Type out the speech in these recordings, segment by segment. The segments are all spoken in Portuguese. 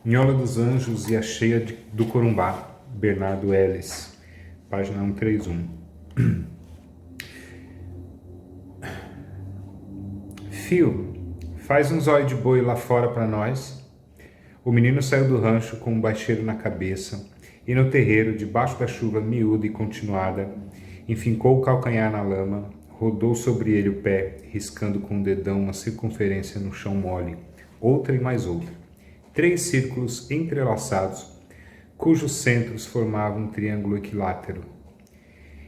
Nhola dos Anjos e a Cheia do Corumbá, Bernardo Ellis, página 131. Fio, faz um zóio de boi lá fora para nós. O menino saiu do rancho com um baixeiro na cabeça e no terreiro, debaixo da chuva miúda e continuada, enfincou o calcanhar na lama, rodou sobre ele o pé, riscando com o dedão uma circunferência no chão mole, outra e mais outra. 3 círculos entrelaçados, cujos centros formavam um triângulo equilátero.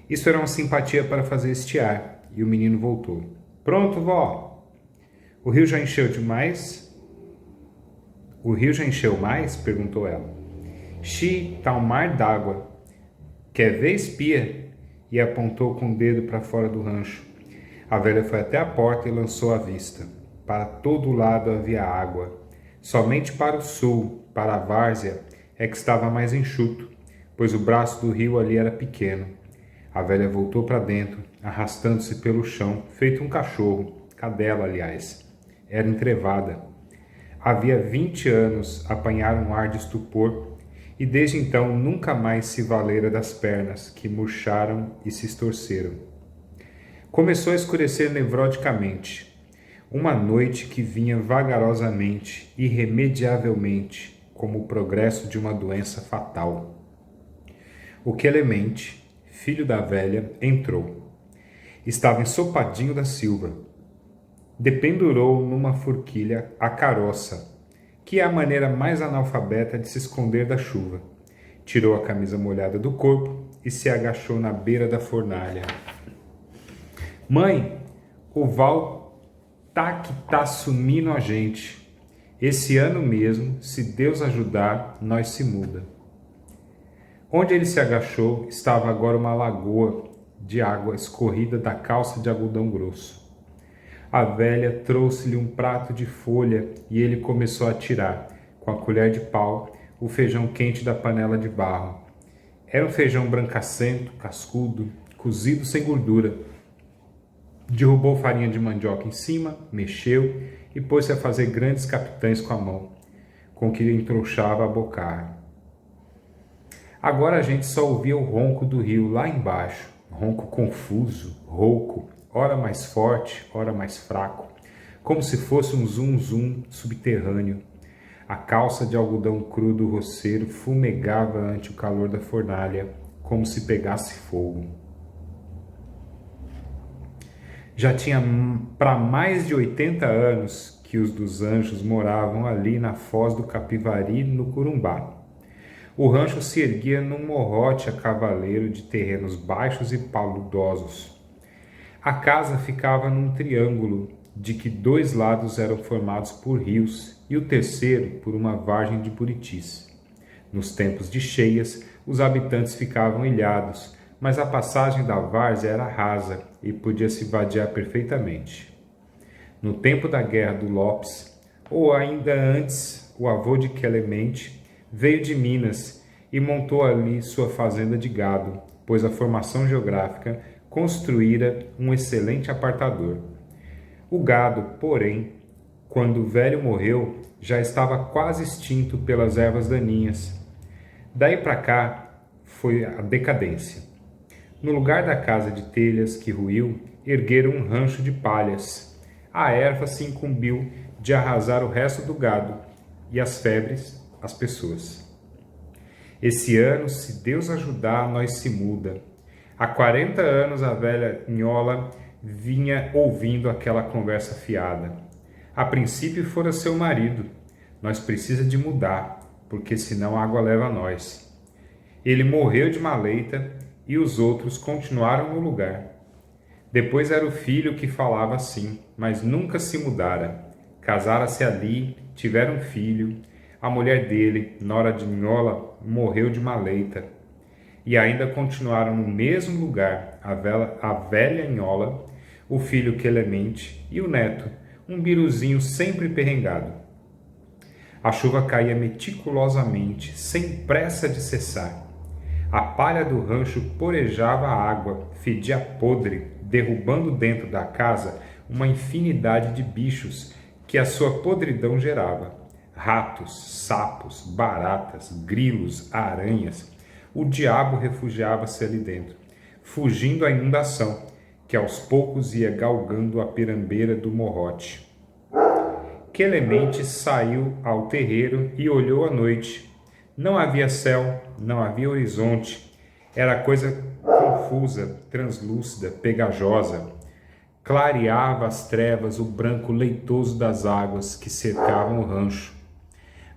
Isso era uma simpatia para fazer estiar, e o menino voltou. Pronto, vó! O rio já encheu demais? O rio já encheu mais? Perguntou ela. Xi, tá um mar d'água. Quer ver, espia? E apontou com o dedo para fora do rancho. A velha foi até a porta e lançou a vista. Para todo lado havia água. Somente para o sul, para a várzea, é que estava mais enxuto, pois o braço do rio ali era pequeno. A velha voltou para dentro, arrastando-se pelo chão, feito um cachorro, cadela, aliás. Era entrevada. Havia 20 anos apanhara um ar de estupor e desde então nunca mais se valera das pernas, que murcharam e se estorceram. Começou a escurecer nevroticamente. Uma noite que vinha vagarosamente, irremediavelmente, como o progresso de uma doença fatal. O Quelemente, filho da velha, entrou. Estava ensopadinho da silva. Dependurou numa forquilha a caroça, que é a maneira mais analfabeta de se esconder da chuva. Tirou a camisa molhada do corpo e se agachou na beira da fornalha. Mãe, o Val tá sumindo a gente. Esse ano mesmo, se Deus ajudar, nós se muda. Onde ele se agachou estava agora uma lagoa de água escorrida da calça de algodão grosso. A velha trouxe-lhe um prato de folha e ele começou a tirar, com a colher de pau, o feijão quente da panela de barro. Era um feijão brancacento, cascudo, cozido sem gordura. Derrubou farinha de mandioca em cima, mexeu e pôs-se a fazer grandes capitães com a mão, com que entrouxava a bocarra. Agora a gente só ouvia o ronco do rio lá embaixo, ronco confuso, rouco, ora mais forte, ora mais fraco, como se fosse um zum-zum subterrâneo. A calça de algodão cru do roceiro fumegava ante o calor da fornalha, como se pegasse fogo. Já tinha para mais de 80 anos que os dos Anjos moravam ali na foz do Capivari, no Corumbá. O rancho se erguia num morrote a cavaleiro de terrenos baixos e paludosos. A casa ficava num triângulo, de que 2 lados eram formados por rios e o terceiro por uma vargem de buritis. Nos tempos de cheias, os habitantes ficavam ilhados, mas a passagem da várzea era rasa e podia se vadiar perfeitamente. No tempo da Guerra do Lopes, ou ainda antes, o avô de Quelemente veio de Minas e montou ali sua fazenda de gado, pois a formação geográfica construíra um excelente apartador. O gado, porém, quando o velho morreu, já estava quase extinto pelas ervas daninhas. Daí para cá foi a decadência. No lugar da casa de telhas que ruiu, ergueram um rancho de palhas. A erva se incumbiu de arrasar o resto do gado e as febres, as pessoas. Esse ano, se Deus ajudar, nós se muda. Há 40 anos a velha Nhola vinha ouvindo aquela conversa fiada. A princípio fora seu marido. Nós precisa de mudar, porque senão a água leva a nós. Ele morreu de maleita e os outros continuaram no lugar. Depois era o filho que falava assim, mas nunca se mudara. Casara-se ali, tiveram um filho. A mulher dele, nora de Nhola, morreu de maleita. E ainda continuaram no mesmo lugar a velha Nhola, o filho Quelemente e o neto, um biruzinho sempre perrengado. A chuva caía meticulosamente, sem pressa de cessar. A palha do rancho porejava a água, fedia podre, derrubando dentro da casa uma infinidade de bichos que a sua podridão gerava. ratos, sapos, baratas, grilos, aranhas. O diabo refugiava-se ali dentro, fugindo à inundação, que aos poucos ia galgando a pirambeira do morrote. Quelemente saiu ao terreiro e olhou à noite. Não havia céu, não havia horizonte. Era coisa confusa, translúcida, pegajosa. Clareava as trevas o branco leitoso das águas que cercavam o rancho.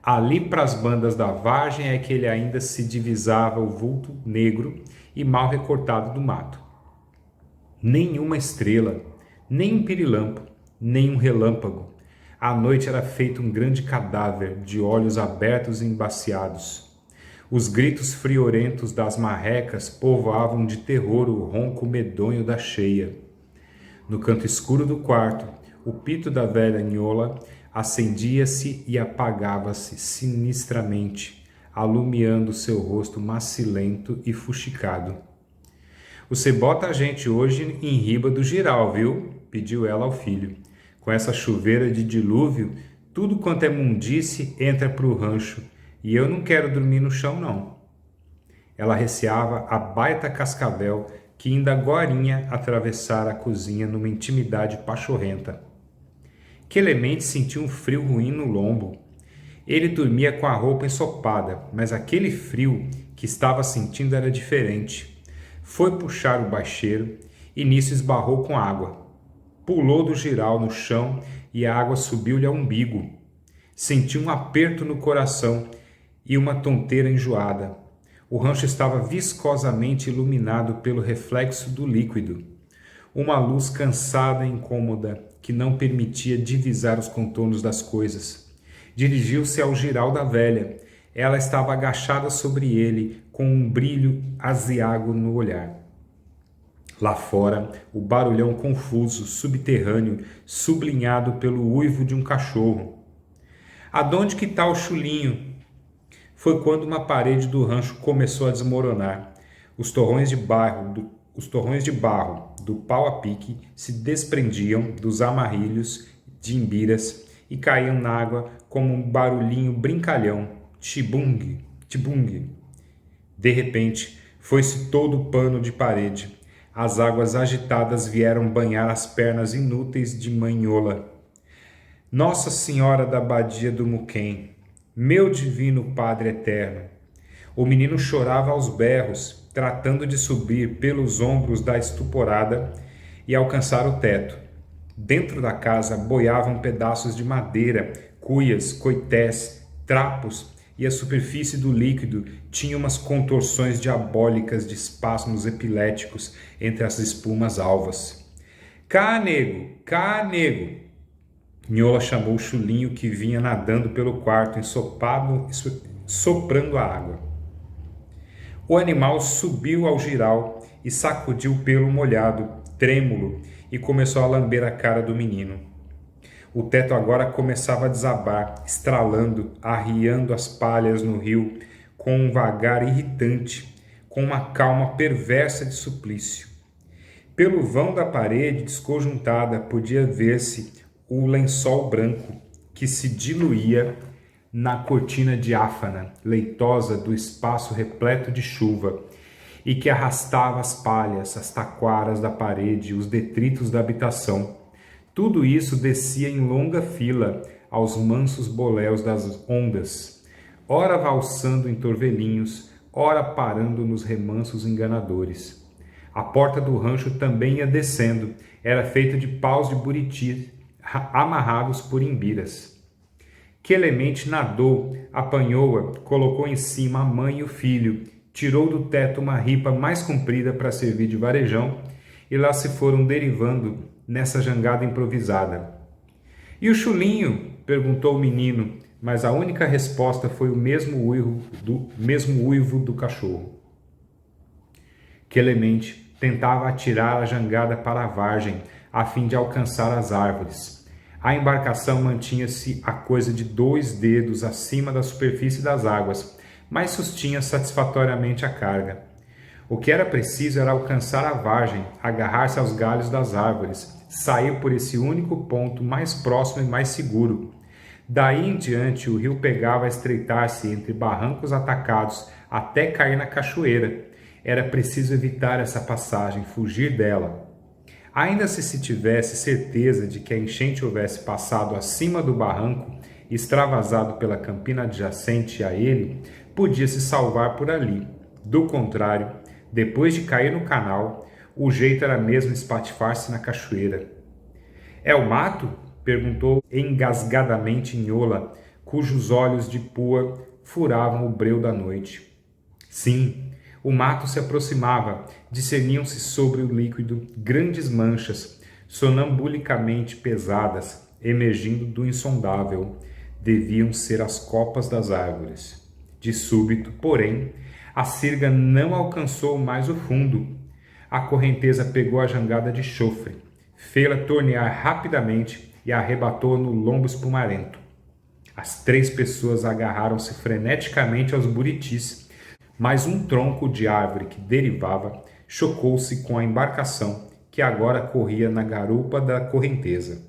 Ali para as bandas da vargem é que ele ainda se divisava o vulto negro e mal recortado do mato. Nenhuma estrela, nem um pirilampo, nem um relâmpago. A noite era feito um grande cadáver, de olhos abertos e embaciados. Os gritos friorentos das marrecas povoavam de terror o ronco medonho da cheia. No canto escuro do quarto, o pito da velha Nhola acendia-se e apagava-se sinistramente, alumiando seu rosto macilento e fuxicado. "Você bota a gente hoje em riba do giral, viu?" pediu ela ao filho. "Com essa chuveira de dilúvio, tudo quanto é mundice entra pro rancho, e eu não quero dormir no chão, não." Ela receava a baita cascavel que ainda agorinha atravessara a cozinha numa intimidade pachorrenta. Quelemente sentiu um frio ruim no lombo. Ele dormia com a roupa ensopada, mas aquele frio que estava sentindo era diferente. Foi puxar o baixeiro e nisso esbarrou com água. Pulou do giral no chão e a água subiu-lhe ao umbigo. Sentiu um aperto no coração e uma tonteira enjoada. O rancho estava viscosamente iluminado pelo reflexo do líquido. Uma luz cansada e incômoda que não permitia divisar os contornos das coisas. Dirigiu-se ao giral da velha. Ela estava agachada sobre ele, com um brilho aziago no olhar. Lá fora, o barulhão confuso, subterrâneo, sublinhado pelo uivo de um cachorro. "Adonde que tá o chulinho?" Foi quando uma parede do rancho começou a desmoronar. Os torrões de barro do pau a pique se desprendiam dos amarrilhos de imbiras e caíam na água como um barulhinho brincalhão. Tibung, tibung. De repente, foi-se todo o pano de parede. As águas agitadas vieram banhar as pernas inúteis de Manhola. "Nossa Senhora da Badia do Muquem, meu divino Padre Eterno!" O menino chorava aos berros, tratando de subir pelos ombros da estuporada e alcançar o teto. Dentro da casa boiavam pedaços de madeira, cuias, coités, trapos, e a superfície do líquido tinha umas contorções diabólicas de espasmos epiléticos entre as espumas alvas. Cá, nego!" Nhola chamou o chulinho que vinha nadando pelo quarto, ensopado, soprando a água. O animal subiu ao giral e sacudiu o pelo molhado, trêmulo, e começou a lamber a cara do menino. O teto agora começava a desabar, estralando, arriando as palhas no rio, com um vagar irritante, com uma calma perversa de suplício. Pelo vão da parede desconjuntada podia ver-se o lençol branco que se diluía na cortina diáfana, leitosa do espaço repleto de chuva, e que arrastava as palhas, as taquaras da parede, os detritos da habitação. Tudo isso descia em longa fila aos mansos boléus das ondas, ora valsando em torvelinhos, ora parando nos remansos enganadores. A porta do rancho também ia descendo, era feita de paus de buriti amarrados por imbiras. Quelemente nadou, apanhou-a, colocou em cima a mãe e o filho, tirou do teto uma ripa mais comprida para servir de varejão, e lá se foram derivando nessa jangada improvisada. "E o chulinho?" perguntou o menino, mas a única resposta foi o mesmo uivo do cachorro. Quelemente tentava atirar a jangada para a vargem, a fim de alcançar as árvores. A embarcação mantinha-se a coisa de 2 dedos acima da superfície das águas, mas sustinha satisfatoriamente a carga. O que era preciso era alcançar a vargem, agarrar-se aos galhos das árvores, sair por esse único ponto mais próximo e mais seguro. Daí em diante, o rio pegava a estreitar-se entre barrancos atacados até cair na cachoeira. Era preciso evitar essa passagem, fugir dela. Ainda se tivesse certeza de que a enchente houvesse passado acima do barranco, extravasado pela campina adjacente a ele, podia se salvar por ali. Do contrário, depois de cair no canal, o jeito era mesmo espatifar-se na cachoeira. É o mato? Perguntou engasgadamente Nhola, cujos olhos de pua furavam o breu da noite. Sim, o mato se aproximava, discerniam-se sobre o líquido grandes manchas, sonambulicamente pesadas, emergindo do insondável. Deviam ser as copas das árvores. De súbito, porém, a sirga não alcançou mais o fundo. A correnteza pegou a jangada de chofre, fê-la tornear rapidamente e arrebatou no lombo espumarento. As 3 pessoas agarraram-se freneticamente aos buritis, mas um tronco de árvore que derivava chocou-se com a embarcação, que agora corria na garupa da correnteza.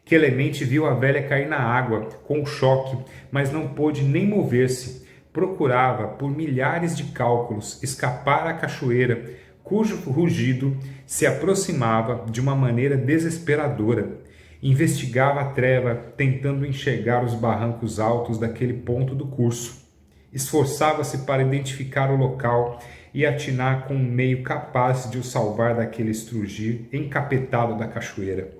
Clemente viu a velha cair na água com o choque, mas não pôde nem mover-se. Procurava, por milhares de cálculos, escapar à cachoeira, cujo rugido se aproximava de uma maneira desesperadora. Investigava a treva, tentando enxergar os barrancos altos daquele ponto do curso. Esforçava-se para identificar o local e atinar com um meio capaz de o salvar daquele estrugir encapetado da cachoeira.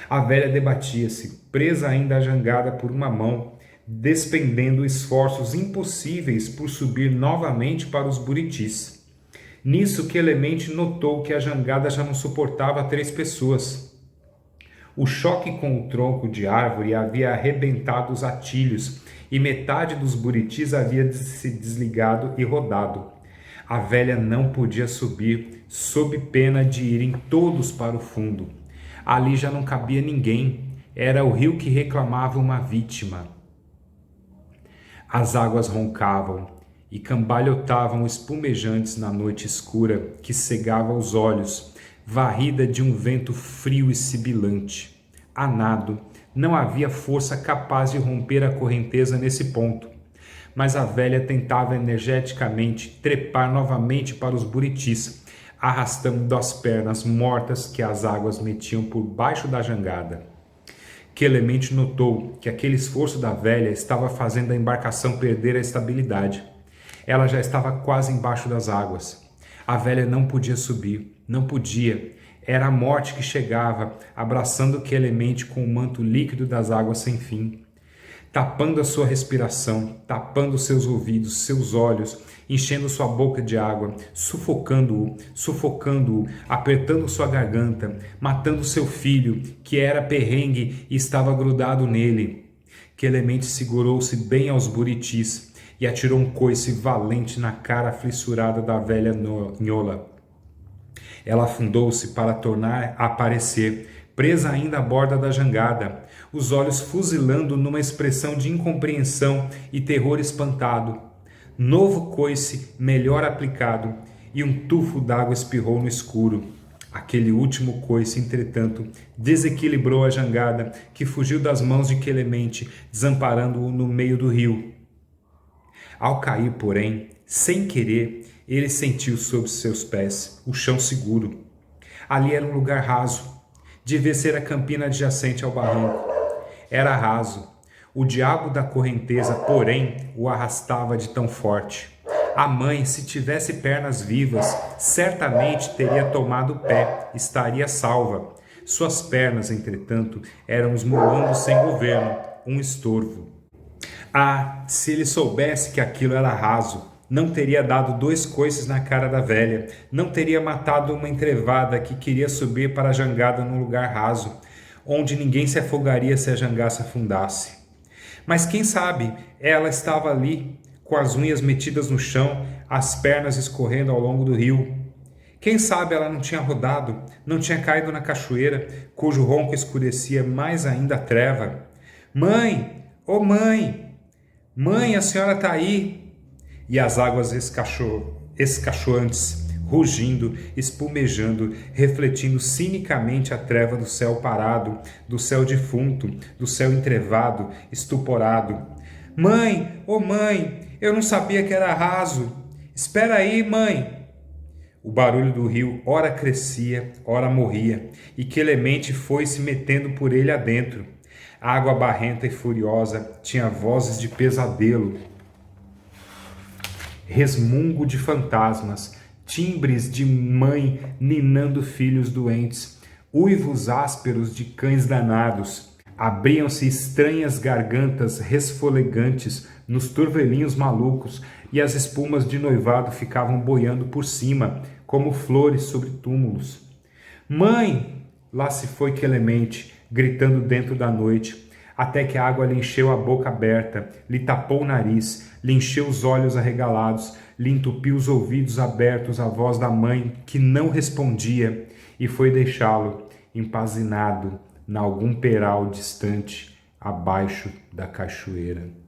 A velha debatia-se, presa ainda à jangada por uma mão, despendendo esforços impossíveis por subir novamente para os buritis. Nisso Clemente notou que a jangada já não suportava 3 pessoas. O choque com o tronco de árvore havia arrebentado os atilhos e metade dos buritis havia se desligado e rodado. A velha não podia subir, sob pena de irem todos para o fundo. Ali já não cabia ninguém, era o rio que reclamava uma vítima. As águas roncavam e cambalhotavam espumejantes na noite escura que cegava os olhos, varrida de um vento frio e sibilante. A nado, não havia força capaz de romper a correnteza nesse ponto, mas a velha tentava energeticamente trepar novamente para os buritis, arrastando as pernas mortas que as águas metiam por baixo da jangada. Clemente notou que aquele esforço da velha estava fazendo a embarcação perder a estabilidade. Ela já estava quase embaixo das águas. A velha não podia subir, não podia. Era a morte que chegava, abraçando Clemente com o manto líquido das águas sem fim, tapando a sua respiração, tapando seus ouvidos, seus olhos, enchendo sua boca de água, sufocando-o, apertando sua garganta, matando seu filho, que era perrengue e estava grudado nele. Clemente segurou-se bem aos buritis e atirou um coice valente na cara aflissurada da velha Nhola. Ela afundou-se para tornar a aparecer, presa ainda à borda da jangada, os olhos fuzilando numa expressão de incompreensão e terror espantado. Novo coice, melhor aplicado, e um tufo d'água espirrou no escuro. Aquele último coice, entretanto, desequilibrou a jangada, que fugiu das mãos de Clemente, desamparando-o no meio do rio. Ao cair, porém, sem querer, ele sentiu sob seus pés o chão seguro. Ali era um lugar raso. Devia ser a campina adjacente ao barranco. Era raso. O diabo da correnteza, porém, o arrastava de tão forte. A mãe, se tivesse pernas vivas, certamente teria tomado o pé, estaria salva. Suas pernas, entretanto, eram os muambos sem governo, um estorvo. Ah, se ele soubesse que aquilo era raso, não teria dado 2 coices na cara da velha, não teria matado uma entrevada que queria subir para a jangada num lugar raso, onde ninguém se afogaria se a jangada afundasse. Mas quem sabe, ela estava ali, com as unhas metidas no chão, as pernas escorrendo ao longo do rio. Quem sabe ela não tinha rodado, não tinha caído na cachoeira, cujo ronco escurecia mais ainda a treva. Mãe! Ô mãe! Mãe, a senhora está aí! E as águas escachoantes rugindo, espumejando, refletindo cinicamente a treva do céu parado, do céu defunto, do céu entrevado, estuporado. Mãe, ô mãe, eu não sabia que era raso. Espera aí, mãe. O barulho do rio ora crescia, ora morria, e Quelemente foi se metendo por ele adentro. A água barrenta e furiosa tinha vozes de pesadelo, resmungo de fantasmas, timbres de mãe ninando filhos doentes, uivos ásperos de cães danados. Abriam-se estranhas gargantas resfolegantes nos turvelinhos malucos e as espumas de noivado ficavam boiando por cima, como flores sobre túmulos. Mãe! Lá se foi Quelemente, gritando dentro da noite, até que a água lhe encheu a boca aberta, lhe tapou o nariz, lhe encheu os olhos arregalados, lhe entupiu os ouvidos abertos à voz da mãe, que não respondia, e foi deixá-lo, empazinado, nalgum peral distante, abaixo da cachoeira.